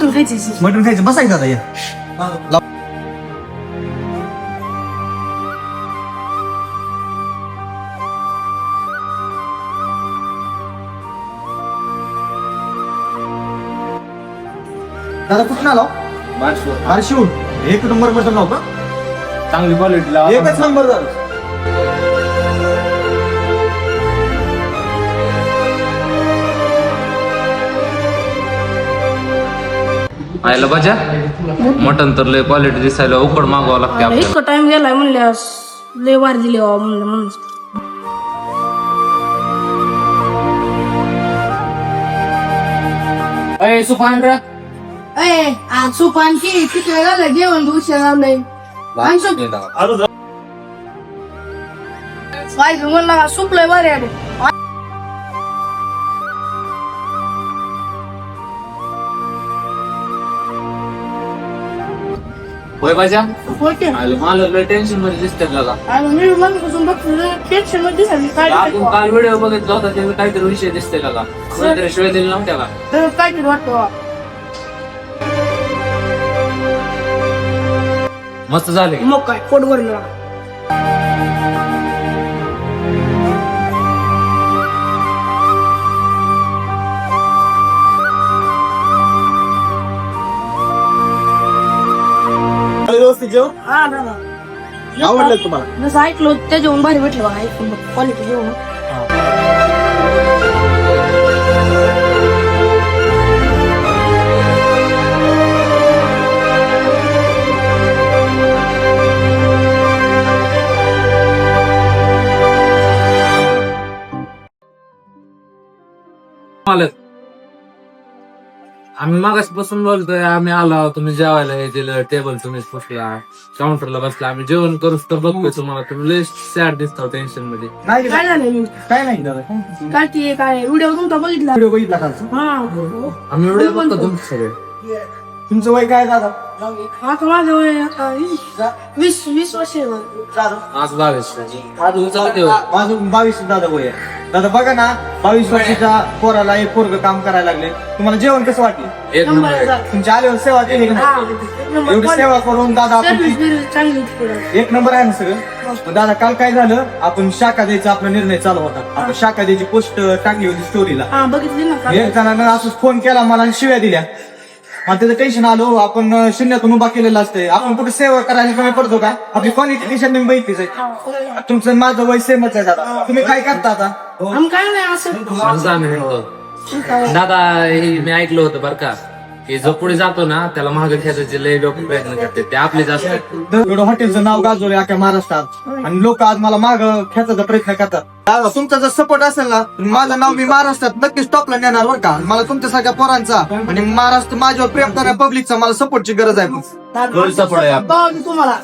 मटण खायचं. मटण खायचं, बसायचं दादा या. दादा कुठून आलो? शिवून एक नंबर मटण लाव का? चांगली क्वालिटी एकच नंबर झालं. आयला बाजा मटन तर लय क्वालिटी दिसायला उकड मागवावं लागते आपल्याला. इतका टाइम गेलाय म्हणल्यास लय वार दिली म्हणलं म्हणून. सुपान आज सूप आणखी किती वेळ झालं जेवण उशीर लावलंय. काय म्हणला सूप लय बरे आहे. होय बाजा होते मला लय टेन्शन मध्ये दिसते का. आणि मी मनापासून बघतो टेन्शन मध्ये दिसायला काय आपण काल व्हिडिओ बघितला होता त्याला काहीतरी विषय दिसते का कोणतरी शिवाय दिली नव्हत्या का. काहीतरी वाटतं. मस्त झाले. मग काय पोट भरलं. व्यवस्थित जेवण हा दादा आवडलं तुम्हाला? जसं ऐकलो त्या जेवण भारी भेटलं बघा. ऐकून क्वालिटी जेवण. आम्ही मागास बसून बोलतोय. आम्ही आलो तुम्ही जेवायला हे दिलं टेबल तुम्हीच पुसला काउंटरला बसला. आम्ही जेवण करूच तर बघतोय तुम्हाला तुम्ही लय सॅड दिसता टेन्शन मध्ये. नाही काय झालं काय नाही दादा. काय ते काय व्हिडिओ तुमचा बघितला. व्हिडिओ बघितला का? हा आम्ही व्हिडिओ बघतो तुमचे सगळे. तुमचं वय काय दादा? आता माझं वय आता 20 वर्ष आहे. आज 22 आज उचलते माझं 22 दादा वय आहे. दादा बघा ना 22 वर्षाच्या पोराला एक पोरग काम करायला लागले. तुम्हाला जेवण कसं वाटलं? एक नंबर आहे. तुमच्या आल्यावर सेवा केली का हा, नाही? एवढी सेवा करून दादा आपण चांगली होती. एक नंबर आहे ना सगळं. मग दादा काल काय झालं, आपण शाखा द्यायचा आपला निर्णय चालू होता. आपण शाखा द्यायची पोस्ट टाकली होती स्टोरीला. हा बघितली ना का? एक जणांना असंच फोन केला मला आणि शिव्या दिल्या. आणि त्याचं टेन्शन आलो. आपण शून्यातून उभा केलेला असते. आपण कुठे सेवा करायला कमी पडतो का? आपली क्वालिटी टेन्शन मी बघितलीच आहे. तुमचं माझं वय सेमच आहे दादा. तुम्ही काय करता आता? आम काय नाही असं दादा हे मी ऐकलं होतं बरं का की जो पुढे जातो ना त्याला महाग खेळायचे लय लोक प्रयत्न करते ते आपलेच असतात. एवढं हॉटेलचं नाव गाजवलं अख्या महाराष्ट्रात आणि लोक आज मला माग खेचायचा प्रयत्न करतात. दादा तुमचा जर सपोर्ट असेल ना माझं नाव मी महाराष्ट्रात नक्कीच टॉपला नेणार बरं का. मला तुमच्यासारख्या पोरांचा आणि महाराष्ट्र माझ्यावर प्रेम करणाऱ्या पब्लिकचा मला सपोर्टची गरज आहे. सपोर्ट आहे तुम्हाला.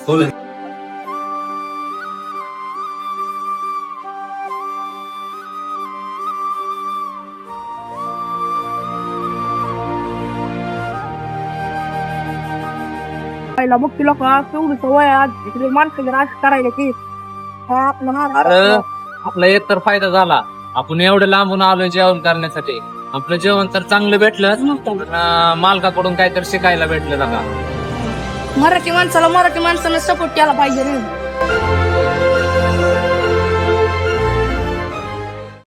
पहिला बघ तुला का केवढी सवय आज इकडे माणसं राज करायला की अरे आपला एक तर फायदा झाला. आपण एवढं लांबून आलोय जेवण करण्यासाठी. आपलं जेवण तर चांगलं भेटलं. मालकाकडून काहीतरी शिकायला भेटलं दादा. मराठी माणसाला मराठी माणसानं सपोर्ट केला पाहिजे रे.